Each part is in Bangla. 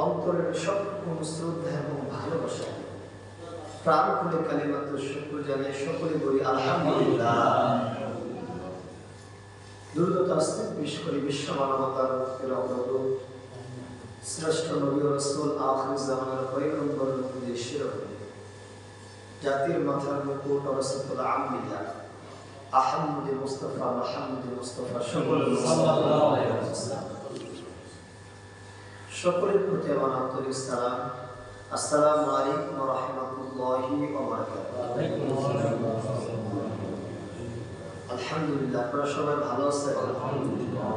অন্তরের সবরকম শ্রদ্ধা এবং ভালোবাসা প্রাণ খুলে কালিমাতুল শুকর জানিয়ে সকলে বলি আলহামদুলিল্লাহ। দুর্গত আসতে পেশ করি বিশ্ব মানবতার অগ্রদূত শ্রেষ্ঠ নবী ও রাসূল আখির জামানার পয়গম্বর নবীদের শিরোমণি জাতির মাথার মুকুট ও রাসূলুল আম্বিয়া আহমদ মুস্তাফা মুহাম্মদ মুস্তাফা সাল্লাল্লাহু আলাইহি ওয়াসাল্লাম সকলের প্রতি আমার আন্তরিক সালাম। আসসালামু আলাইকুম ওয়া রাহমাতুল্লাহি ওয়া বারাকাতুহু। আলহামদুলিল্লাহ, আপনারা সবাই ভালো আছেন? আলহামদুলিল্লাহ।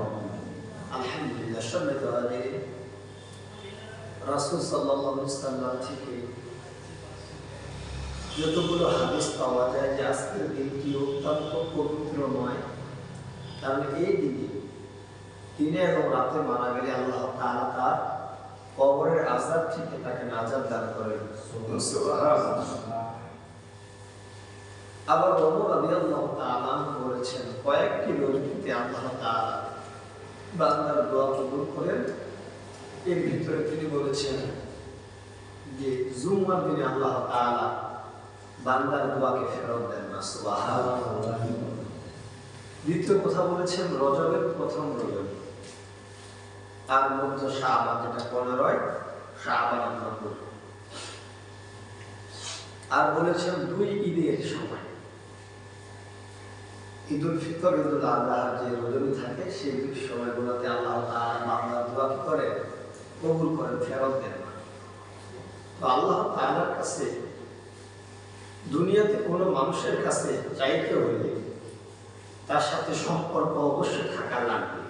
সম্মানিত হাজিরিন, রাসূল সাল্লাল্লাহু আলাইহি ওয়াসাল্লাম থেকে যতগুলো হাদিস পাওয়া যায় যে আজকের দিনটি অত্যন্ত পবিত্রময়, কারণ এই দিনে এবং রাতে মারা গেলে আল্লাহ তাআলা তার কবরের আযাব থেকে তাকে নাজাত দান করেন। আবার ওমর রাদিয়াল্লাহু তাআলা বলেছেন, কয়েকটি রজনীতে আল্লাহ তাআলা বান্দার দোয়া কবুল করেন। এর ভিতরে তিনি বলেছেন যে জুমার দিনে আল্লাহ তাআলা বান্দার দোয়াকে ফেরত দেন না। সুবহানাল্লাহ। দ্বিতীয় কথা বলেছেন রজবের প্রথম রজব, তার মধ্যে শাবান যেটা 15 শাবান নম্বর, আর বলেছেন 2 ঈদের সময়, ঈদুল ফিতর ঈদুল আযহা যে রজনী থাকে সেই দুই সময়গুলোতে আল্লাহ তাআলা বান্দার দোয়া কি করে কবুল করেন, ফেরত দেন না। তো আল্লাহ তাআলার কাছে দুনিয়াতে কোনো মানুষের কাছে চাইতে হলে তার সাথে সম্পর্ক অবশ্যই থাকা লাগবে।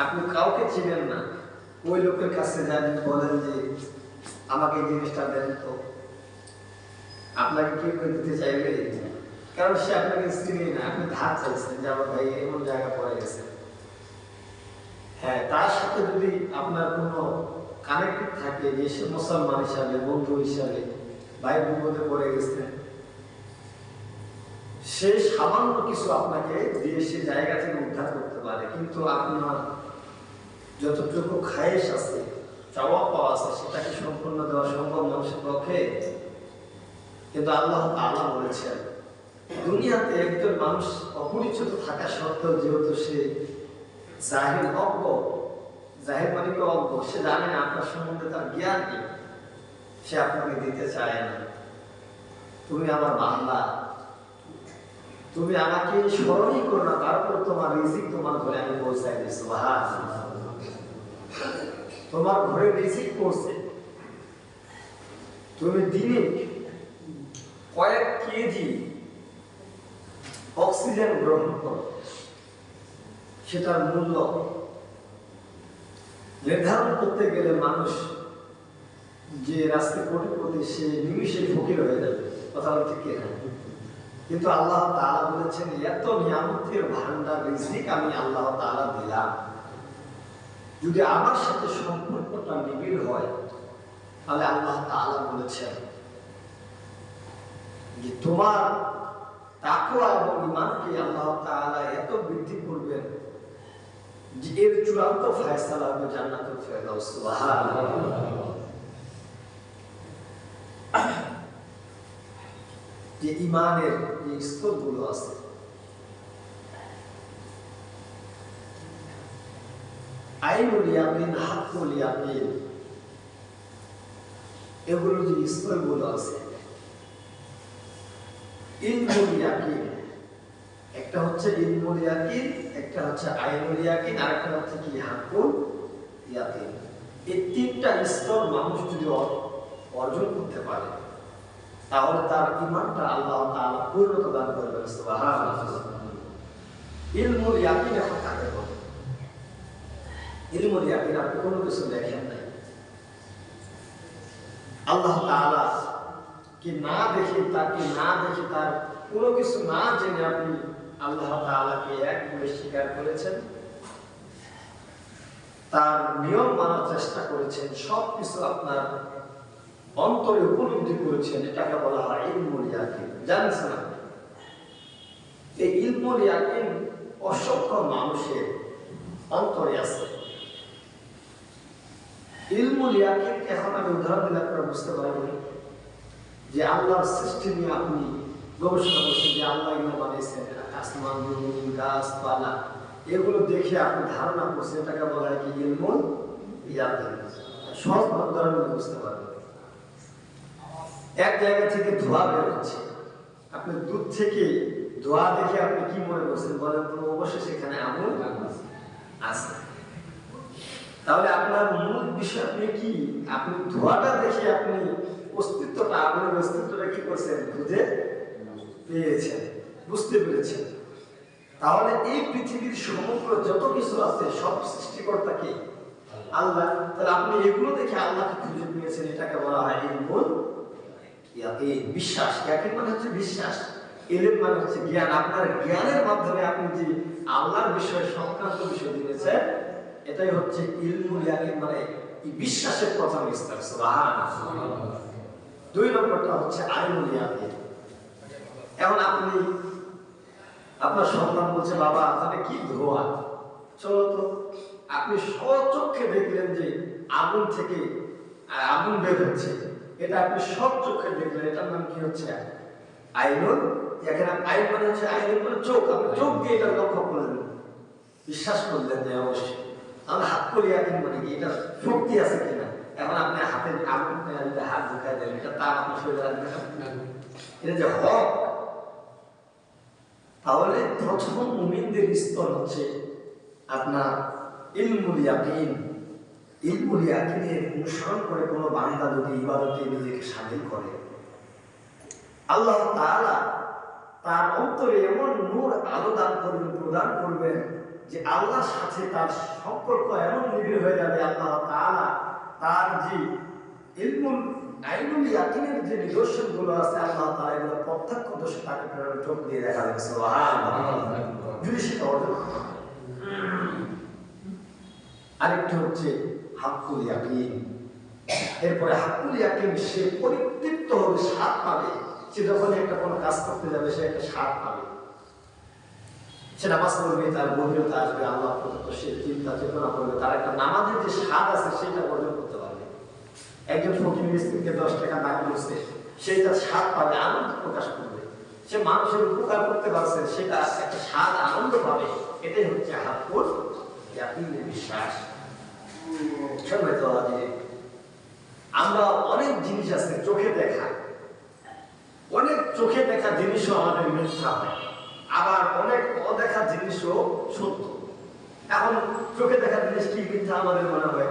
আপনি কাউকে চিনেন না, ওই লোকের কাছে যান, বলেন যে আমাকে এই জিনিসটা দেন, তো আপনাকে কি করে দিতে চাইবে? কারণ সে আপনাকে চিনে না, আপনি ধার চাইছেন যে আমার ভাই এমন জায়গা পড়ে গেছে। হ্যাঁ, তার সাথে যদি আপনার কোনো কানেক্টেড থাকে যে সে মুসলমান হিসাবে, বন্ধু হিসাবে, ভাই বিপদে পড়ে গেছে, সে সামান্য কিছু আপনাকে দিয়ে সে জায়গা থেকে উদ্ধার করতে পারে, কিন্তু আপনার যতটুকু খায়েশ আছে, চাওয়া পাওয়া আছে, সেটাকে সম্পূর্ণ দেওয়া সম্ভব মানুষের পক্ষে? কিন্তু আল্লাহ তাআলা বলেছেন দুনিয়াতে একজন মানুষ অপরিচিত থাকা সত্ত্বেও যেহেতু সে জাহিল অজ্ঞ, জাহিল মানে কি অজ্ঞ, সে জানে না আপনার সম্বন্ধে, তার জ্ঞান নেই, সে আপনাকে দিতে চায় না। তুমি আমার বান্দা, তুমি আমাকে স্মরণই করো না, তারপর তোমার রিজিক তোমার ঘরে আমি পৌঁছাই দিই। সুবহানাল্লাহ। তোমার ঘরে রিজিক পৌঁছে, তুমি দিনে কয়েক কেজি অক্সিজেন গ্রহণ করো, সেটার মূল্য নির্ধারণ করতে গেলে মানুষ যে রাস্তায় কোটিপতি সে নিমিষে ফকির হয়ে যাবে, কথা বলতে কে না? কিন্তু আল্লাহ তাআলা বলেছেন এত নিয়ামতের ভান্ডার রিজিক আমি আল্লাহ তাআলা দিলাম, যদি আমার সাথে সম্পর্কটা নিবিড় হয় তাহলে আল্লাহ তাআলা বলেছেন যে তোমার তাকওয়া এবং ঈমানকে আল্লাহ তাআলা এত বৃদ্ধি করবেন যে এর চূড়ান্ত ফয়সালা হবে জান্নাতুল ফেরদাউস। সুবহানাল্লাহ। যে ঈমানের যে স্তরগুলো আছে, আইনুল ইয়াকিন, হাক্কুল ইয়াকিন, এগুলো যে স্তরগুলো আছে, ইলমুল ইয়াকিন, একটা হচ্ছে ইলমুল ইয়াকিন, একটা হচ্ছে আইনুল ইয়াকিন, আর একটা হচ্ছে কি হাক্কুল ইয়াকিন। এই তিনটা স্তর মানুষ যদি অর্জন করতে পারে তাহলে তার ঈমানটা আল্লাহ তাআলা পূর্ণতা দান করবেন। সুবহানাল্লাহ। ইলমুল ইয়াকিন এখন কাকে বলে? ইলমুল ইয়াকিন আপনি কোনো কিছু দেখেন নাই, আল্লাহ তাআলা কি না দেখে, তাকে না দেখে, তার কোনো কিছু না জেনে আপনি আল্লাহ তাআলাকে এক বলে স্বীকার করেছেন, তার নিয়ম মানার চেষ্টা করেছেন, সবকিছু আপনার অন্তরে উপলব্ধি করেছেন, এটাকে বলা হয় ইলমুল ইয়াকিন। জানেন না, এই ইলমুল ইয়াকিন অসংখ্য মানুষের অন্তরে আছে, ইলমুল ইয়াকিন এখন আমি উদাহরণ দিলে আপনারা বুঝতে পারবেন যে আল্লাহর সৃষ্টি নিয়ে আপনি গবেষণা করছেন যে আল্লাহ এগুলো বানিয়েছেন, আসমান জমিন গাছপালা, এগুলো দেখে আপনি ধারণা করছেন, এটাকে বলা হয় কি ইলমুল ইয়াকিন। সব উদাহরণ দিলে বুঝতে পারবেন। এক জায়গা থেকে ধোঁয়া বের হচ্ছে, আপনি দূর থেকে ধোঁয়া দেখে আপনি কি মনে করছেন বলেন তো? অবশ্যই সেখানে আগুন আছে। তাহলে আপনার মূল বিষয় আপনি কি, আপনি ধোঁয়াটা দেখে আপনি অস্তিত্বটা, আগুনের অস্তিত্বটা কি করছেন? খুঁজে পেয়েছেন, বুঝতে পেরেছেন। তাহলে এই পৃথিবীর সমগ্র যত কিছু আছে সব সৃষ্টিকর্তা কে? আল্লাহ। তাহলে আপনি এগুলো দেখে আল্লাহকে খুঁজে পেয়েছেন, এটাকে বলা হয় ইলমুল ইয়াকিন, বিশ্বাস। ইয়াকিন মানে হচ্ছে বিশ্বাস, ইলম মানে হচ্ছে জ্ঞান। আপনার জ্ঞানের মাধ্যমে আপনি যে আল্লাহর বিষয়ে সংক্রান্ত বিষয় জেনেছেন, এটাই হচ্ছে ইলমুল ইয়াকিন, মানে বিশ্বাসের প্রথম স্তর। সুবহানাল্লাহ। দুই নম্বরটা হচ্ছে আইনুল ইয়াকিন। এখন আপনি, আপনার সন্তান বলছে বাবা তাহলে কি ধোঁয়া, চলো তো। আপনি স্বচক্ষে দেখলেন যে আগুন থেকে আগুন বের হচ্ছে, এটা আপনি সব চোখে দেখলেন, এটার নাম কি হচ্ছে? আইনুল ইয়াকিন। আইন মানে হচ্ছে, আইনুল মানে চোখ, আপনি চোখ দিয়ে এটা লক্ষ্য করলেন, বিশ্বাস করলেন যে অবশ্যই। তাহলে হাক্কুল ইয়াকিন মানে কি? এটা শক্তি আছে কিনা। এখন আপনি হাতে আগুন হাত ঢুকায় দেন, এটা তার আপনার শরীরে আসবে না, এটা যে হক। তাহলে প্রথম মুমিনদের স্তর হচ্ছে আপনার ইলমুল ইয়াকিন। ইলমুল ইয়াকিনের অনুসরণ করে কোনো বান্দা যদি ইবাদতে নিজেকে শামিল করে, আল্লাহ তাআলা তার অন্তরে এমন নূর আলো দান করবেন, প্রদান করবেন যে আল্লাহর সাথে তার সম্পর্ক এমন নিবিড় হয়ে যাবে। আল্লাহ তাআলা তার যে ইলমুল আইনুল ইয়াকিনের যে নিদর্শনগুলো আছে, আল্লাহ তাআলা এগুলো প্রত্যক্ষ দর্শে তাকে চোখ দিয়ে দেখা যাবে। সুবহানাল্লাহ। যদি সেটা অর্জন করে। আরেকটা হচ্ছে হাক্কুল ইয়াকিন। এরপরে হাক্কুল ইয়াকিন, সে পরিতৃপ্ত হবে, স্বাদ পাবে। সে যখন একটা কোনো কাজ করতে যাবে, সে একটা স্বাদ পাবে। সে নামাজ পড়বে, তার গভীরতা আসবে, আল্লাহ প্রদত্ত সে চিন্তা চেতনা করবে, তার একটা নামাজের যে স্বাদ আছে সেটা অর্জন করতে পারবে। একজন ফকির মিসকিনকে 10 টাকা দান করছে, সেটা স্বাদ পাবে, আনন্দ প্রকাশ করবে। সে মানুষের উপকার করতে পারছে, সেটা একটা স্বাদ, আনন্দ পাবে। এটাই হচ্ছে হাক্কুল ইয়াকিনের বিশ্বাস। আমরা অনেক জিনিস আছে চোখে দেখা, অনেক চোখে দেখা জিনিসও আমাদের মিথ্যা হয়, আবার অনেক অদেখা জিনিসও সত্য। এখন চোখে দেখা জিনিস কি মিথ্যা আমাদের মনে হয়?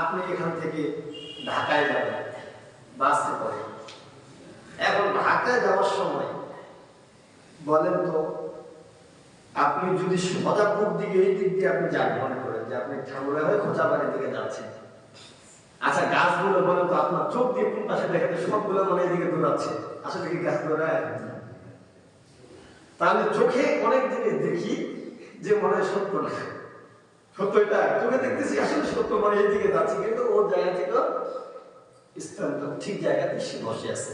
আপনি এখান থেকে ঢাকায় যাবেন বাসে করে, এখন ঢাকায় যাওয়ার সময় বলেন তো, আপনি যদি সদাপুর দিকে এই দিক দিয়ে আপনি যান, মনে করেন যে আপনি ঠাকুরা হয়ে খোঁচাবাড়ির দিকে যাচ্ছেন। আচ্ছা, গাছগুলো বলেন তো আপনার চোখ দিয়ে কোন পাশে দেখাতে, সবগুলো মনে এদিকে দৌড়াচ্ছে, আসলে কি গাছ দৌড়ায়? তাহলে চোখে অনেক জিনিস দেখি যে মনে হয় সত্য না, সত্য এটা চোখে দেখতেছি, আসলে সত্য মনে এইদিকে যাচ্ছে, কিন্তু ওর জায়গা থেকে স্থানটা ঠিক জায়গাতে সে বসে আছে।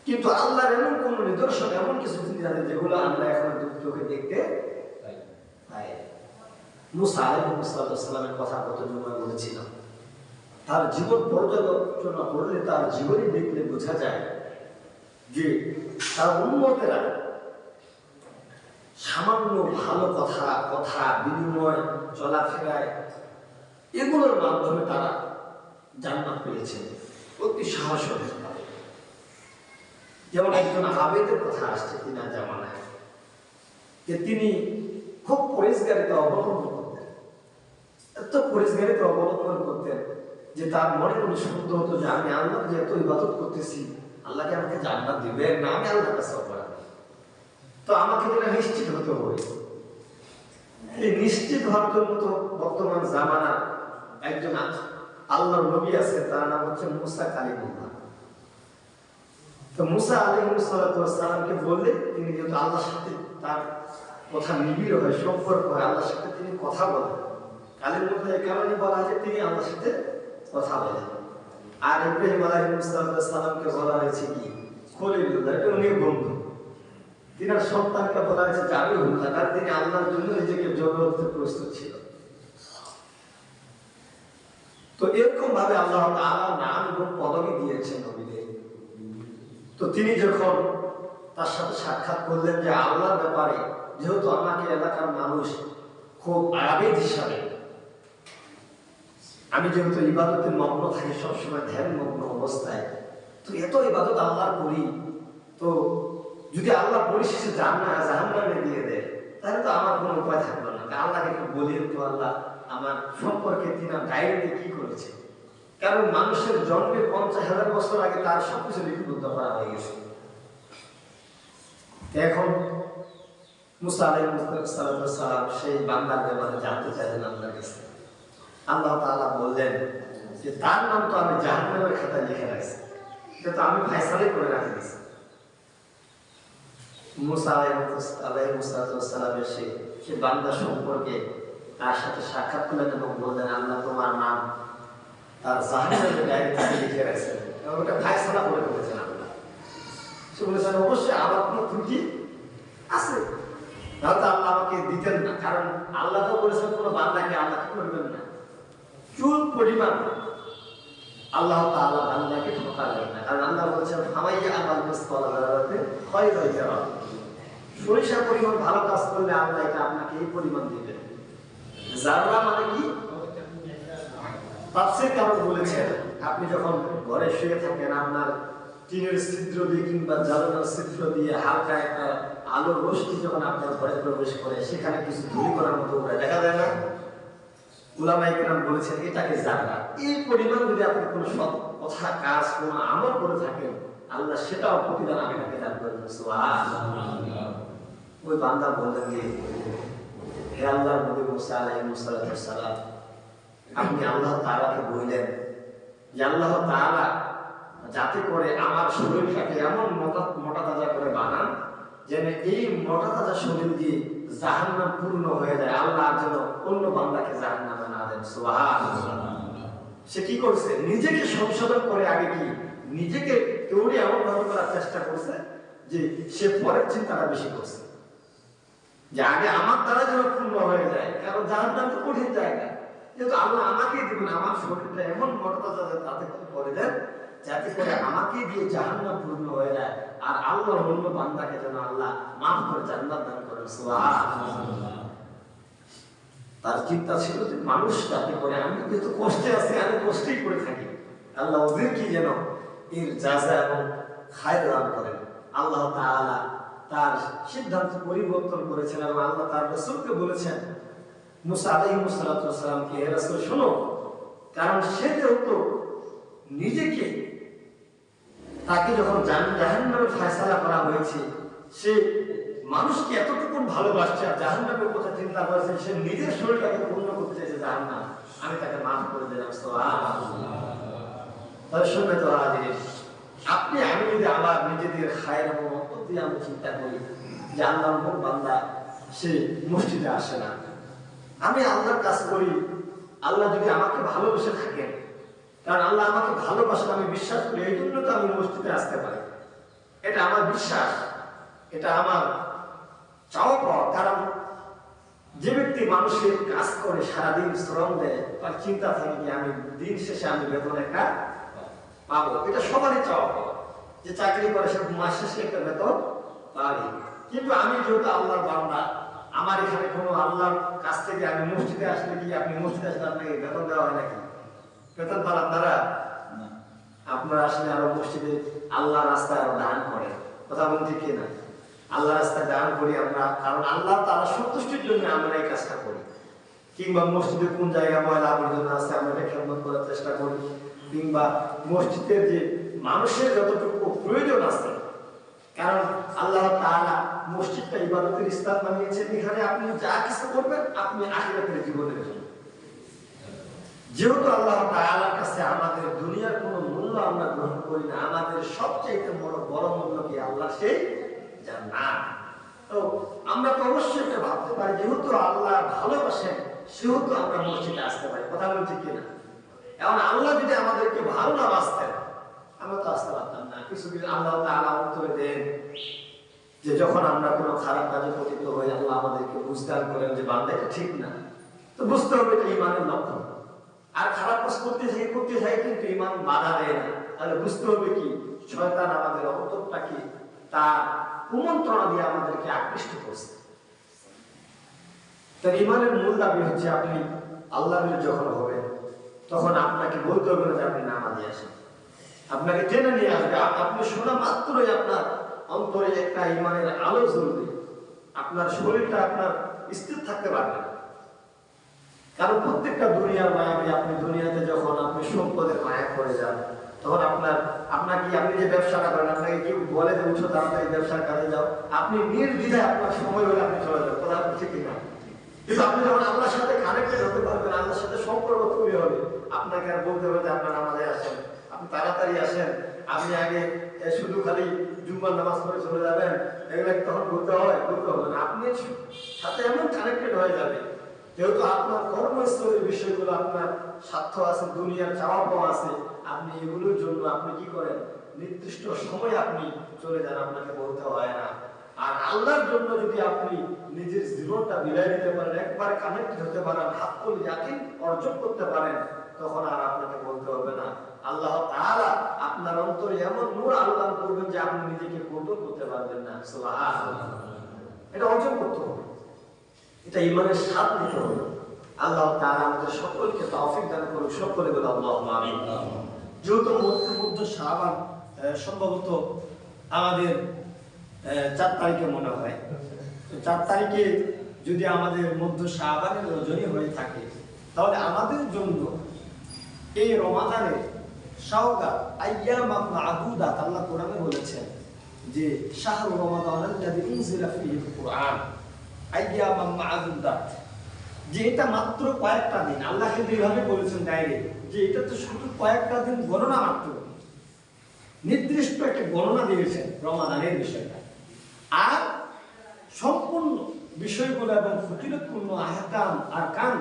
কিন্তু আল্লাহর এমন কোন নিদর্শন, এমন কিছু জিনিস আছে যেগুলো আমরা এখন চোখে দেখতে পাই। মুসা আলাইহিস সালামের কথা কত জমা বলেছিলাম। তার জীবন পর্যালোচনা করলে, তার জীবনী দেখলে বোঝা যায় যে তার উম্মতেরা সামান্য ভালো কথা বিনিময়, চলাফেরায়, এগুলোর মাধ্যমে তারা জান্নাত পেয়েছেন অতি সাহসের ভাবে। যেমন একজন আবেদের কথা আসছে তিনার জামানায়, যে তিনি খুব পরিষ্কারিতা অবলম্বন করতেন, এত পরিষ্কারিতা অবলম্বন করতেন যে তার মনে মনে সন্দেহ হতো যে আমি আল্লাহ যে এত ইবাদত করতেছি, আল্লাহকে আমাকে জান্নাত দিবে না, আমি আল্লাহর কাছে অপরাধী, তো আমাকে যেটা নিশ্চিত হতে হবে। এই নিশ্চিত হওয়ার জন্য তো বর্তমান জামানা একজন আল্লাহর নবী আছে, তার নাম হচ্ছে মুসা কালিমুল্লাহ। তো মুসা আলাইহিস সালামকে বললে, তিনি যেহেতু আল্লাহর সাথে তার কথা নিবিড় হয়, সম্পর্ক হয়, আল্লাহর সাথে তিনি কথা বলেন। কালিমুল্লাহ এই কারণে বলা হয় যে তিনি আল্লাহর সাথে কথা বলেন। আর ইব্রাহিম আলাইহিস সালামকে বলা হয়েছে কি খলিলুল্লাহ, এটা উনি বন্ধু। তিনার সন্তানকে বলা হয়েছে জাবিহুল্লাহ, কারণ তিনি আল্লাহর জন্য নিজেকে জড়ো হতে প্রস্তুত ছিল। তো এরকম ভাবে আল্লাহ তাআলা নাম এবং পদবি দিয়েছেন নবীদের। তো তিনি যখন তার সাথে সাক্ষাৎ করলেন যে আল্লাহর ব্যাপারে, যেহেতু আমাকে এলাকার মানুষ খুব আবেদ হিসাবে, আমি যেহেতু ইবাদতের মগ্ন থাকি সবসময় ধ্যান মগ্ন অবস্থায়, তো এত ইবাদত আল্লাহর করি, তো যদি আল্লাহ পরিশেষে জাহান্নামে দিয়ে দেয় তাহলে তো আমার কোনো উপায় থাকবে না। আল্লাহকে একটু বলি তো আল্লাহ আমার সম্পর্কে তিনার ডায়েরিতে কি করেছে, কারণ মানুষের জন্মের 50,000 বছর আগে তার সবকিছু লিপিবদ্ধ করা হয়ে গেছে। এখন মুসা আলাইহিস সালাম সেই বান্দার ব্যাপারে জানতে চাইলেন আল্লাহর কাছে। আল্লাহ তাআলা বললেন যে তার নাম তো আমি জাহান্নামের খাতায় লিখে রাখছি, এটা তো আমি ফয়সালাই করে রাখি দিয়েছি। মুসা আলাইহিস সালামের সেই বান্দা সম্পর্কে তার সাথে সাক্ষাৎ করলেন এবং বললেন আল্লাহ তোমার নাম তার জাহান্নামের ডায়েরিতে লিখে রাখছেন এবং ওটা ফয়সালা করে ফেলেছেন আল্লাহ। সে বলেছেন অবশ্যই আমার কোনো ত্রুটি আছে, তাহলে আল্লাহ আমাকে দিতেন না, কারণ আল্লাহ তো বলেছেন কোনো বান্দাকে আল্লাহ কি করবেন না, চুল পরিমাণ আল্লাহ তাআলা বান্দাকে ঠকাবেন না, কারণ আল্লাহ বলেছেন ফামাইয়া আমাল মিসকালা যারাতে খায়রান ইয়ারা, সরিষা পরিমাণ ভালো কাজ করলে আল্লাহ এটা আপনাকে এই পরিমাণ দিবেন। যারা মানে কি তাফসীর কারণ বলেছেন আপনি যখন ঘরে শুয়ে থাকেন আপনার টিনের ছিদ্র দিয়ে কিংবা জ্বালানোর ছিদ্র দিয়ে হালকা একটা আলোর রশ্মি যখন আপনার ঘরে প্রবেশ করে সেখানে কিছু ধূলিকণার মতো উড়ে দেখা যায় না, উলামায়ে কেরাম বলেছেন এটাকে যারা এই পরিমাণ যদি আপনি কোনো সৎ কথা কাজ কোনো আমল করে থাকেন আল্লাহ সেটাও প্রতিদান আপনাকে দান করবেন। সুবহানাল্লাহ। ওই বান্দা বললেন যে হে আল্লাহর নবী মুসা আলাইহিস সালাম, আপনি আল্লাহ তাআলাকে বললেন যে আল্লাহ তাআলা যাতে করে আমার শরীরটাকে এমন মোটা তাজা করে বানান যেন এই মোটা তাজা শরীর দিয়ে জাহান্নাম পূর্ণ হয়ে যায়, আল্লাহ যেন অন্য বান্দাকে জাহান্নামে না দেন। সুবহানাল্লাহ। সে কি করছে, নিজেকে সংশোধন করে আগে কি নিজেকে তৈরি এমন ভাবে করার চেষ্টা করছে যে সে পরের চিন্তাটা বেশি করছে যে আগে আমার দ্বারা যেন পূর্ণ হয়ে যায়, কারণ জাহান্নাম তো কঠিন জায়গা, যেহেতু আল্লাহ আমাকে দিবেন আমার শরীরটা এমন মোটা তাজা তাতে করে দেন যাতে করে আমাকে দিয়ে জাহান্নাম পূর্ণ হয়ে যায় আর আল্লাহর অন্য বান্দাকে যেন আল্লাহ মাফ করে জান্নাত দান করেন। সুবহানাল্লাহ। তার চিন্তা ছিল যে মানুষ যাতে করে আমি যেহেতু কষ্টে আছি আমি কষ্টেই করে থাকি, আল্লাহ ওদের কি যেন এর জাযা এবং খায়র দান করেন। আল্লাহ তাআলা তার সিদ্ধান্ত পরিবর্তন করেছেন এবং আল্লাহ তার রাসূলকে বলেছেন মুসা আলাইহিস সালামকে, হে রাসূল শোনো, কারণ সে যেহেতু নিজেকে তাকে যখন জাহান্নামের ফয়সালা করা হয়েছে সে মানুষকে এতটুকু ভালোবাসছে আর জাহান্নামের কথা চিন্তা করেছে, সে নিজের শরীরটাকে পূর্ণ করতে চাইছে জাহান্নাম, আমি তাকে মাফ করে দিলাম। সুবহানাল্লাহ। তাহলে শুনবে তো হাজির, আপনি আমি যদি আবার নিজেদের খায়ের এবং মহব্বত দিয়ে আমি চিন্তা করি যে আল্লাহর কোন বান্দা সে মসজিদে আসে না, আমি আল্লাহর কাজ করি, আল্লাহ যদি আমাকে ভালোবেসে থাকেন, কারণ আল্লাহ আমাকে ভালোবাসেন আমি বিশ্বাস করি, এই জন্য তো আমি মসজিদে আসতে পারি, এটা আমার বিশ্বাস, এটা আমার চাওয়া পাওয়া। কারণ যে ব্যক্তি মানুষের কাজ করে সারাদিন শ্রম দেয় তার চিন্তা থাকে যে আমি দিন শেষে আমি বেতন একটা পাবো, এটা সবারই চাওয়া পাওয়া, যে চাকরি করে সে মাস শেষে একটা বেতন পাবে। কিন্তু আমি যেহেতু আল্লাহর বান্দা, আমার এখানে কোনো আল্লাহর কাছ থেকে আমি মসজিদে আসলে কি আপনি মসজিদে আসলে আপনাকে বেতন দেওয়া হয় নাকি? বেতন পান আপনারা? আপনারা আসলে আরো মসজিদে আল্লাহ রাস্তায় আরো দান করেন, কথা বলুন ঠিক কিনা? আল্লাহ রাস্তায় দান করি আমরা, কারণ আল্লাহ তাআলা সন্তুষ্টির জন্য আমরা এই কাজটা করি। কিংবা মসজিদে কোন জায়গায় ময়লা আবর্জনা আছে আমরা এটা খেদমত করার চেষ্টা করি, কিংবা মসজিদের যে মানুষের যতটুকু প্রয়োজন আছে, কারণ আল্লাহ তাআলা মসজিদটা ইবাদতের স্থান বানিয়েছেন, এখানে আপনি যা কিছু করবেন আপনি আখিরাতের জীবনের জন্য। যেহেতু আল্লাহ তাআলার কাছে আমাদের দুনিয়ার কোনো মূল্য আমরা গ্রহণ করি না, আমাদের সবচেয়ে বড় মূল্য কি আল্লাহ সেই জান্নাত। তো আমরা তো অবশ্যই এটা ভাবতে পারি যেহেতু আল্লাহ ভালোবাসেন সেহেতু আমরা মসজিদে আসতে পারি, কথা বলুন ঠিক কিনা? এখন আল্লাহ যদি আমাদেরকে ভালো না বাসতেন আমরা তো আসতে পারতাম না। কিছু কিছু আল্লাহ তাআলা উত্তরে দেন যে যখন আমরা কোনো খারাপ কাজে পতিত হই আল্লাহ আমাদেরকে বুঝতে করেন যে বান্দা এটা ঠিক না, তো বুঝতে হবে এটা ঈমানের লক্ষণ। আর খারাপ কাজ করতে করতে চাই কিন্তু ইমান বাধা দেয় না, তাহলে বুঝতে হবে কি শয়তান আমাদের অন্তরটাকে তার কুমন্ত্রণা দিয়ে আমাদেরকে আকৃষ্ট করছে। তার ইমানের মূল দাবি হচ্ছে আপনি আল্লাহর যখন হবেন তখন আপনাকে বলতে হবে না যে আপনি নামাজে আসেন, আপনাকে টেনে নিয়ে আসবে। আপনি শোনা মাত্রই আপনার অন্তরে একটা ইমানের আলো জ্বলবে, আপনার শরীরটা আপনার স্থির থাকতে পারবে না। কারণ প্রত্যেকটা দুনিয়ার মায়াবী, আপনি দুনিয়াতে যখন আপনি সম্পদের মায়া করে যান তখন আপনি যে ব্যবসাটা করেন আপনাকে কেউ বলে যে উঠো তাড়াতাড়ি ব্যবসার কাজে যাও, আপনি নির্দ্বিধায় আপনার সময় হলে আপনি চলে যান, কথা আপনি ঠিকই না। কিন্তু আপনি যখন আল্লাহর সাথে কানেক্টেড হতে পারবেন, আল্লাহর সাথে সম্পর্ক তৈরি হবে, আপনাকে আর বলতে হবে যে আপনার নামাজে আসেন, আপনি তাড়াতাড়ি আসেন, আপনি আগে শুধু খালি জুম্মার নামাজ পড়ে চলে যাবেন, এগুলো তখন বলতে হবে না। আপনি সাথে এমন কানেক্টেড হয়ে যাবে, যেহেতু আপনার কর্মস্থলের বিষয়গুলো আপনার স্বার্থ আছে, দুনিয়ার চাওয়া পাওয়া আছে, আপনি এগুলোর জন্য আপনি কি করেন নির্দিষ্ট সময় আপনি চলে যান, আপনাকে বলতে হয় না। আর আল্লাহর জন্য যদি আপনি নিজের জীবনটা বিলাই দিতে পারেন, একবার কানেক্ট হতে পারেন, হাক্কুল ইয়াকিন অর্জন করতে পারেন, তখন আর আপনাকে বলতে হবে না। আল্লাহ তাআলা আপনার অন্তরে এমন নূর আলোদান করবেন যে আপনি নিজেকে কন্ট্রোল করতে পারবেন না। সুবহানাল্লাহ, এটা অর্জন করতে হবে, এটা ইমানের স্বাদ নিতে হবে। আল্লাহ তাআলা আমাদের সকলকে তৌফিক দান করুন, সকলে বলে আল্লাহুম্মা আমিন। যেহেতু মধ্য শাবান সম্ভবত আমাদের 4 তারিখে মনে হয়, 4 তারিখে যদি আমাদের মধ্য শাবানের রজনী হয়ে থাকে, তাহলে আমাদের জন্য এই রমাদানের শাওগাত আইয়াম মা'দুদাত আল্লাহ কোরআনে বলেছেন যে শাহরু রমাদানাল্লাযী উনজিলা ফীহিল কুরআন আইয়াম মা'দুদাত, যে এটা মাত্র কয়েকটা দিন। আল্লাহ কিন্তু এইভাবে বলেছেন ডাইরেক্ট যে এটা তো শুধু কয়েকটা দিন গণনা মাত্র, নির্দিষ্ট একটা গণনা দিয়েছেন রমাদানের বিষয়টা। আর সম্পূর্ণ বিষয়গুলো এবং ফজিলতপূর্ণ আহকাম আর কান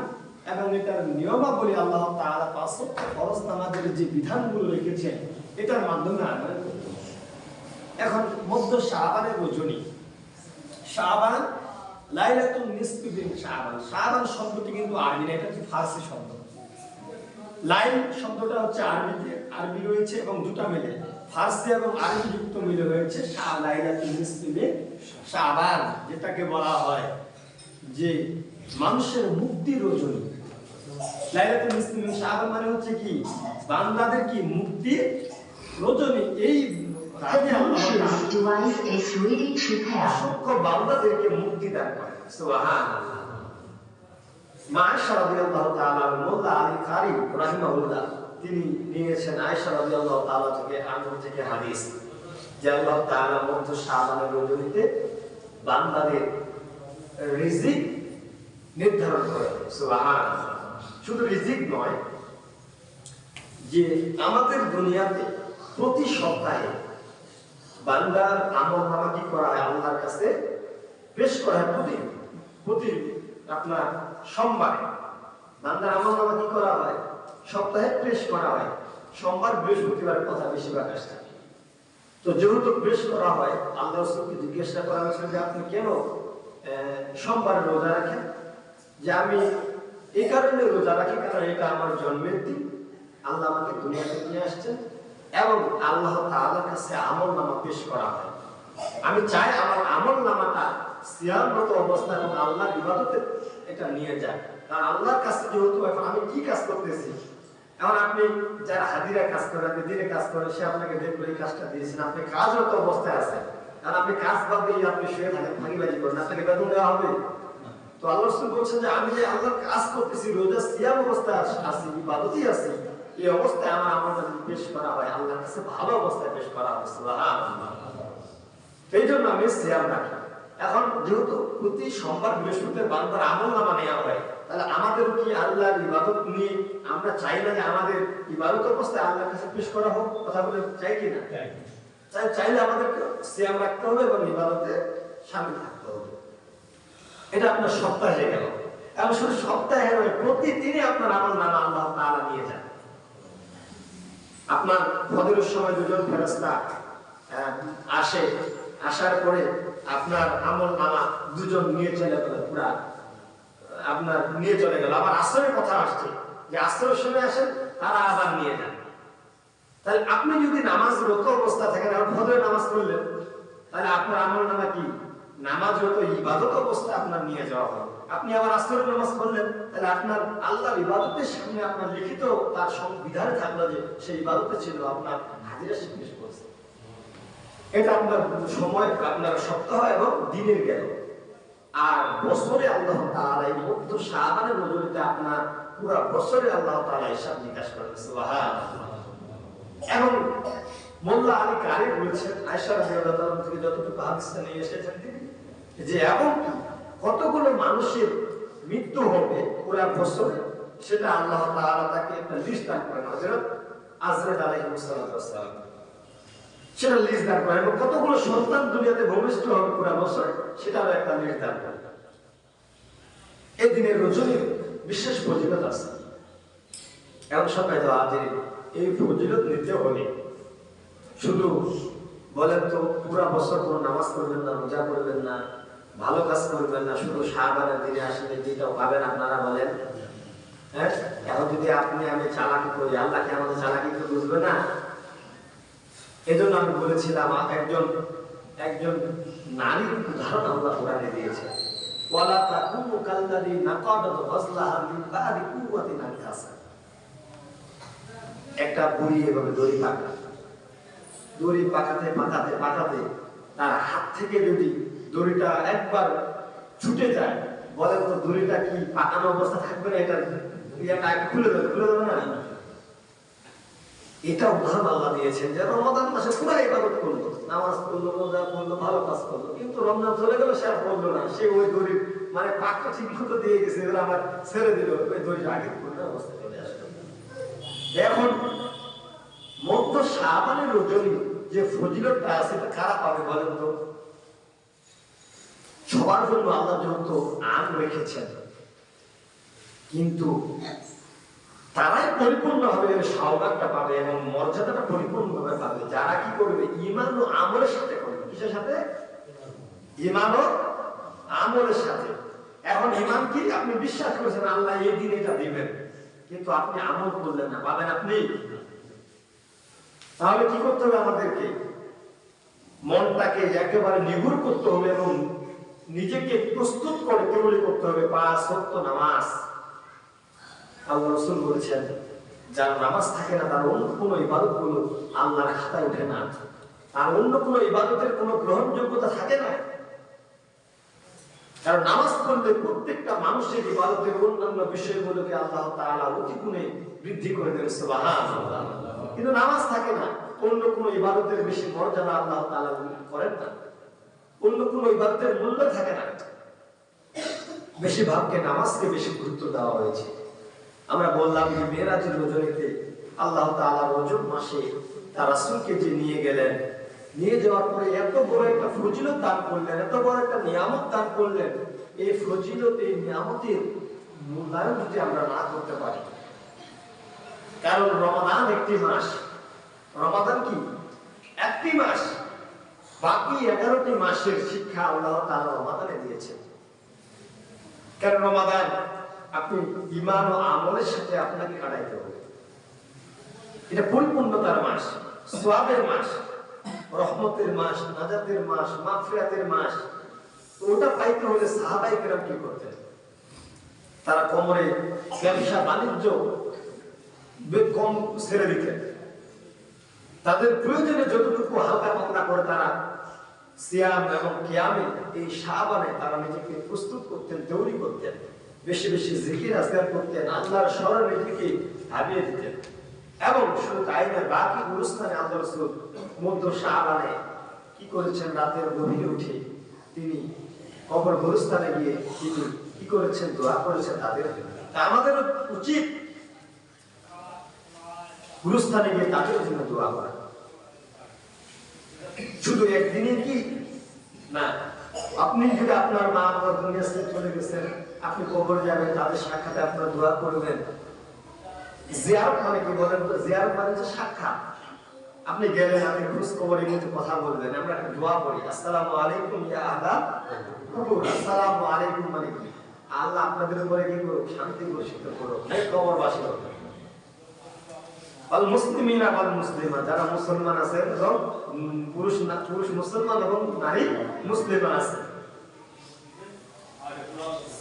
এবং এটার নিয়মাবলী আল্লাহ তাআলা 5 ওয়াক্ত ফরজ নামাজের যে বিধানগুলো রেখেছেন এটার মাধ্যমে আমরা করতে হবে। এখন মধ্য শাবানের রজনী, শাবান লাইলাতুন নিসফি মিন শাবান, শাবান শব্দটি কিন্তু আরবি না, এটা হচ্ছে ফারসি শব্দ। লাইল শব্দটা হচ্ছে আরবি রয়েছে এবং দুটো মিলে ফারসি এবং আরবি যুক্ত মিলে হয়েছে লাইলাতুন নিসফি মিন শাবান, যেটাকে বলা হয় যে মানুষের মুক্তির রজনী। লাইলাতুন নিসফি মিন শাবান মানে হচ্ছে কি বান্দাদের কি মুক্তির রজনী। এই রাতে আল্লাহ অসংখ্য বান্দাদেরকে মুক্তি দান করেন। সুবহানাল্লাহ। আয়েশা রাদিয়াল্লাহু তাআলা মোল্লা আলী কারি রাহিমাহুল্লাহ তিনি নিয়েছেন আয়েশা রাদিয়াল্লাহু তাআলা থেকে হাদিস যে আল্লাহ তাআলা মধ্য শাবানের রজনীতে বান্দাদের রিজিক নির্ধারণ করেন। সুবহানাল্লাহ। শুধু রিজিক নয়, যে আমাদের দুনিয়াতে প্রতি সপ্তাহে বান্দার আমলনামা কি করা হয় আল্লাহর কাছে পেশ করা হয়। প্রতি আপনার সোমবারে বান্দার আমলনামা কি করা হয় সপ্তাহে পেশ করা হয়। সোমবার বৃহস্পতিবারের কথা বেশিরভাগ আসছে। তো যেহেতু পেশ করা হয়, আল্লাহ রাসূলকে জিজ্ঞাসা করা হয়েছিল যে আপনি কেন সোমবারে রোজা রাখেন? যে আমি এই কারণে রোজা রাখি কারণ এটা আমার জন্মের দিন, আল্লাহ আমাকে দুনিয়াতে নিয়ে আসছেন এবং আল্লাহ তাআলার কাছে আমলনামা পেশ করা হয়। আমি চাই আমার আমলনামাটা সিয়ামরত অবস্থা এবং আল্লাহর ইবাদতে এটা নিয়ে যায়। কারণ আল্লাহর কাছে যেহেতু এখন আমি কি কাজ করতেছি, এখন আপনি যারা হাজিরা কাজ করেন, আপনি দিনে কাজ করেন, সে আপনাকে দেখলো এই কাজটা দিয়েছেন, আপনি কাজরত অবস্থায় আছেন, কারণ আপনি কাজ বাদ দিয়ে আপনি শুয়ে থাকেন, ফাঁকিবাজি করেন, আপনাকে বেতন দেওয়া হবে? তো আল্লাহ রাসূল বলছেন যে আমি যে আল্লাহর কাজ করতেছি, রোজা সিয়াম অবস্থায় আছি, ইবাদতেই আছি, এই অবস্থায় আমার আমলটা যদি পেশ করা হয় আল্লাহর কাছে ভালো অবস্থায় পেশ করা হবে। সুবহানাল্লাহ। এই জন্য আমি সিয়াম রাখি। এখন যেহেতু প্রতি সোমবার বৃহস্পতিবার বান্দার আমলনামা নেওয়া হয়, তাহলে আমাদের কি আল্লাহর ইবাদত নিয়ে আমরা চাই না যে আমাদের ইবাদত অবস্থায় আল্লাহর কাছে পেশ করা হোক? কথা বলে চাই কি না? চাইলে আমাদেরকে সিয়াম রাখতে হবে এবং ইবাদতে শামিল থাকতে হবে। এটা আপনার সপ্তাহে গেল। এবং শুধু সপ্তাহে নয়, প্রতিদিনই আপনার আমলনামা আল্লাহ তাআলা নিয়ে যান। আপনার ফজরের সময় দুজন ফেরেশতা আসে, আসার পরে আপনার আমলনামা দুজন নিয়ে চলে গেল, পুরা আপনার নিয়ে চলে গেল। আবার আসরের কথা আসছে, যে আসরের সময় আসেন তারা আবার নিয়ে যান। তাহলে আপনি যদি নামাজরত অবস্থা থাকেন আর ফজরের নামাজ পড়লেন, তাহলে আপনার আমলনামা কি নামাজরত ইবাদত অবস্থা আপনার নিয়ে যাওয়া হবে। আপনি আবার আসরের নামাজ পড়লেন, তাহলে আপনার আল্লাহর ইবাদতের সামনে আপনার লিখিত তার সংবিধানে থাকলো যে সেই ইবাদতে ছিল আপনার হাজিরা স্বীকৃতি করছে। এটা আপনার সময়, আপনার সপ্তাহ এবং দিনের গেল। আর বছরে আল্লাহ তাআলা এই মধ্য শাবানের রজনীতে আপনার পুরো বছরে আল্লাহ তাআলা হিসাব নিকাশ করেন। সুবহানাল্লাহ। এবং মোল্লা আলী কারি বলেছেন আয়েশা রাদিয়াল্লাহু তাআলা থেকে যতটুকু হাদিসটা নিয়ে এসেছেন তিনি, যে এবং কতগুলো মানুষের মৃত্যু হবে পুরো বছরে সেটা আল্লাহ তাআলা তাকে একটা লিস্ট দান করেন। হযরত আজরাইল আলাইহিস সালাম সেটা লিস্ট দান করেন, এবং কতগুলো সন্তান দুনিয়াতে ভূমিষ্ঠ হবে পুরো বছরে সেটারও একটা লিস্ট দান করেন। এই দিনের রজনীর বিশেষ ফজিলত আছে। এমন সময় তো আজ এই ফজিলত নিতে হলে শুধু বলেন তো পুরা বছর কোনো নামাজ পড়বেন না, রোজা করবেন না, ভালো কাজ করবেন না, শুধু শাবানের দিনে আসলে যেটাও পাবেন আপনারা বলেন? হ্যাঁ, এখন যদি আপনি আমি চালাকি করি, আল্লাহ কি আমাদের চালাকি তো বুঝবে না? এই জন্য আমি বলেছিলাম একজন নারীর উদাহরণ আল্লাহ কোরআনে দিয়েছে। ওয়ালা তাকুনু কাল্লাযী নাকাদাত গাসলাহা মিন বাদি কুওয়াতিন আনকাসা। একটা বুড়ি এভাবে দড়ি পাকাতে তার হাত থেকে যদি দড়িটা একবার ছুটে যায়, বলেন তো দড়িটা কি পাকানো অবস্থা থাকবে না? এটা খুলে দেবে না? এটা উদাহরণ আল্লাহ দিয়েছেন যে রমাদান মাসে পুরো ইবাদত করলো, নামাজ পড়লো, রোজা করলো, ভালো কাজ করলো, কিন্তু রমজান চলে গেল, সে আর পড়লো না। সে ওই দড়ি মানে পাকটা ঠিক মতো দিয়ে গেছে, এবার আমার ছেড়ে দিল, ওই দড়িটা আগে পড়লে অবস্থা চলে আসলো। এখন মধ্য শাবানের রজনী যে ফজিলতটা আছে এটা কারা পাবে বলেন তো? সবার জন্য আল্লাহ যেহেতু আম রেখেছেন, কিন্তু তারাই পরিপূর্ণভাবে সওগাতটা পাবে এবং মর্যাদাটা পরিপূর্ণভাবে পাবে যারা কি করবে? ঈমান ও আমলের সাথে করবে। কিসের সাথে? ঈমান ও আমলের সাথে। এখন ঈমান কি? আপনি বিশ্বাস করেছেন আল্লাহ এই দিন এটা দিবেন, কিন্তু আপনি আমল করলেন না, পাবেন আপনি? তাহলে কি করতে হবে? আমাদেরকে মনটাকে একেবারে নিগুড় করতে হবে এবং নিজেকে প্রস্তুত করে তৈরি করতে হবে 5 ওয়াক্ত নামাজ। আল্লাহ রাসূল বলেছেন যার নামাজ থাকে না তার অন্য কোনো ইবাদত গুলো আল্লাহর খাতায় ওঠে না, তার অন্য কোনো ইবাদতের কোনো গ্রহণযোগ্যতা থাকে না। কারণ নামাজ পড়লে প্রত্যেকটা মানুষের ইবাদতের অন্যান্য বিষয়গুলোকে আল্লাহ তাআলা অতি গুণে বৃদ্ধি করে দেন। সুবহানাল্লাহ। কিন্তু নামাজ থাকে না, অন্য কোনো ইবাদতের বেশি মর্যাদা আল্লাহ তাআলা করেন না, অন্য কোনো ইবাদতের মূল্য থাকে না। বেশিরভাগকে নামাজকে বেশি গুরুত্ব দেওয়া হয়েছে। আমরা বললাম যে মেরাজের রজনীতে আল্লাহ তাআলা রজব মাসে তার রাসূলকে যে নিয়ে গেলেন, নিয়ে যাওয়ার পরে এত বড় একটা ফজিলত দান করলেন, এত বড় একটা নিয়ামত দান করলেন। এই ফজিলত, এই নিয়ামতের মূল্যায়ন যদি আমরা না করতে পারি, কারণ রমাদান একটি মাস, রমাদান কি একটি মাস, বাকি 11টি মাসের শিক্ষা আল্লাহ তাআলা রমাদানে দিয়েছেন। কারণ রমাদান আপনি ঈমান ও আমলের সাথে আপনাকে কাটাইতে হবে। এটা পরিপূর্ণতার মাস, সওয়াবের মাস, রহমতের মাস, নাজাতের মাস, মাগফিরাতের মাস। ওটা পাইতে হলে সাহাবায়ে কেরাম কি করতেন? তারা কোমরে ব্যবসা বাণিজ্য কম ছেড়ে দিতেন, তাদের প্রয়োজনে যতটুকু হালকা পাতলা করে তারা সিয়াম এবং কিয়ামে এই শাবানে তারা নিজেকে প্রস্তুত করতেন, তৈরি করতেন, বেশি বেশি জিকির আজকার করতেন, আল্লাহর স্মরণের দিকে ভাবিয়ে দিতেন। এবং শুধু তাই নয়, বাকি গুরুস্থানে আল্লাহ রাসূল মধ্য শাবানে কি করেছেন? রাতের গভীরে উঠে তিনি কবর গুরুস্থানে গিয়ে তিনি কি করেছেন? দোয়া করেছেন তাদের জন্য। আমাদের উচিত গুরুস্থানে গিয়ে তাদের জন্য দোয়া করা। শুধু একদিনে কি না, আপনি যদি আপনার মা বাবা দুনিয়া থেকে চলে গেছেন, আপনি কবরে যাবেন, তাদের সাক্ষাতে আপনার দোয়া করবেন। জিয়ারত মানে কি বলেন তো? জিয়ারত মানে হচ্ছে সাক্ষাৎ। আপনি গেলেন, আপনি খোঁজ খবরের মধ্যে কথা বলবেন। আমরা একটা দোয়া করি, আসসালামু আলাইকুম ইয়া আহলা কুবুর। আসসালামু আলাইকুম মানে কি? আল্লাহ আপনাদের উপরে কি করুক, শান্তি ঘোষিত করুক। এই কবরবাসী আল মুসলিমিনা ওয়াল মুসলিমাত, যারা মুসলমান আছেন এবং পুরুষ মুসলমান এবং নারী মুসলিমা আছে।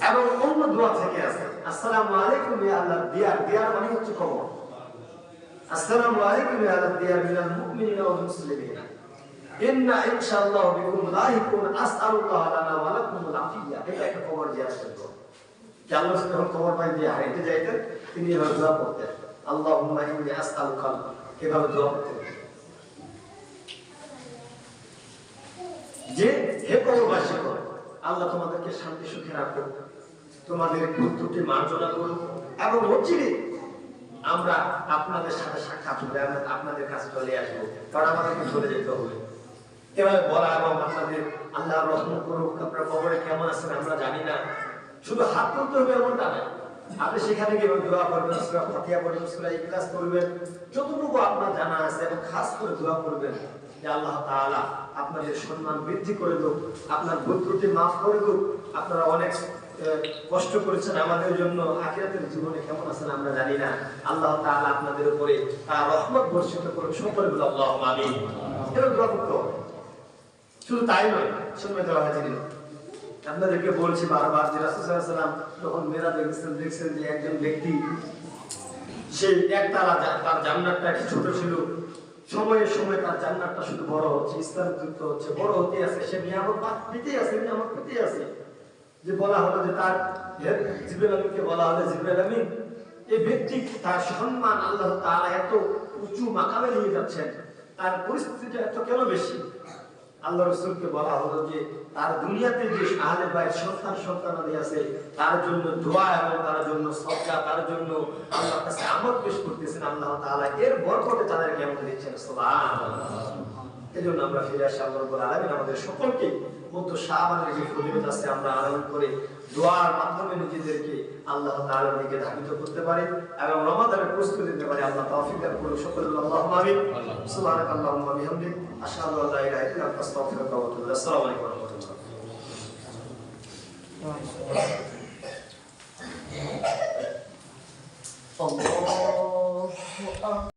এবং অন্য দোয়া থেকে আছে আসসালামু আলাইকুম ইয়া আল্লাহ দিয়ার, দিয়ার মানে হচ্ছে কবর। আসসালামু আলাইকুম ইয়া আল্লাহ দিয়ার মিনাল মুমিনিনা ওয়াল মুসলিমিনা ইন্না ইনশাআল্লাহু বিকুম লাহিকুন আসআলুল্লাহ লানা ওয়া লাকুমুল আফিয়া। এটা একটা কবর জিয়ারত করব। যে আল্লাহ যখন কবর পাই দিয়ে হাইতে যাইতেন, তিনি এভাবে দোয়া করতেন, আল্লাহুম্মা ইন্নী আসআলুকা, এভাবে দোয়া করতেন যে হে কবরবাসী, আল্লাহ তোমাদেরকে শান্তি সুখে রাখুক, তোমাদের ত্রুটি মার্জনা করুক, এবং অচিরে আমরা আপনাদের সাথে সাক্ষাৎ করে আপনাদের কাছে চলে আসবো, কারণ আমাদেরকে চলে যেতে হবে। এভাবে বলা এবং আপনাদের আল্লাহ রহমত করুক, আপনার কবরে কেমন আছেন আমরা জানি না, শুধু হাত তুলতে হবে এমনটা না, আপনি সেখানে গিয়ে দোয়া করবেন, সূরা ফাতিহা পড়বেন, সূরা ইখলাস করবেন, যতটুকু আপনার জানা আছে, এবং খাস করে দোয়া করবেন যে আল্লাহ তাআলা আপনাদের সম্মান বৃদ্ধি করে দেব, আপনার ভুল ত্রুটি মাফ করে দেব, আপনারা অনেক কষ্ট করেছেন আমাদের জন্য, আখিরাতের জীবনে কেমন আছেন আমরা জানি না, আল্লাহ তাআলা আপনাদের উপরে তার রহমত বর্ষিত করুন, সকলে বলে আল্লাহুম্মা আমিন। এটা দোয়া করতে হবে। শুধু তাই নয়, সম্মানিত হাজিরিন, আপনাদেরকে বলছি বারবার যে রাসূল সাল্লাল্লাহু আলাইহি ওয়াসাল্লাম যখন মেরাজে গেছেন, দেখছেন যে একজন ব্যক্তি, সেই একতলা, তার জান্নাতটা একটু ছোট ছিল, সময়ে সময়ে তার জান্নাতটা শুধু বড় হচ্ছে, স্তরযুক্ত হচ্ছে, বড় হতে আছে, সে নিয়ামত পেতেই আছে, নিয়ামত পেতেই আছে। যে বলা হলো যে তার জিবরাইল আমিনকে বলা হলো, জিবরাইল আমিন, এই ব্যক্তি তার সম্মান আল্লাহ তাআলা এত উঁচু মাকামে নিয়ে যাচ্ছেন, তার পরিস্থিতিটা এত কেন বেশি? আল্লাহ রাসূলকে বলা হলো যে তার দুনিয়াতে যে আহলে বাইত সন্তানাদি আছে, তার জন্য দোয়া এবং তার জন্য সদকা, তার জন্য আল্লাহর কাছে আমল পেশ করতেছেন, আল্লাহ তাআলা এর বরকতে তাদের কেমন দিচ্ছেন। সুবহানাল্লাহ। এজন্য আমরা ফিরে আসি আল্লাহ রাব্বুল আলামিন আমাদের সকলকে মধ্য শাবানের যে ফজিলত আছে আমরা আরাম করে দোয়ার মাধ্যমে নিজেদেরকে আল্লাহ তাআলার দিকে ধাবিত করতে পারি এবং রমাদানের প্রস্তুতি নিতে পারি। আল্লাহ তৌফিক দান করুন, সকলে আল্লাহুম্মা আমিন। সুবহানাকাল্লাহুম্মা ওয়া বিহামদিক, আশহাদু আল্লা ইলাহা ইল্লা আনতা, আস্তাগফিরুকা ওয়া আতুবু ইলাইক। আসসালামু আলাইকুম ওয়া রাহমাতুল্লাহ। আল্লাহু আকবার।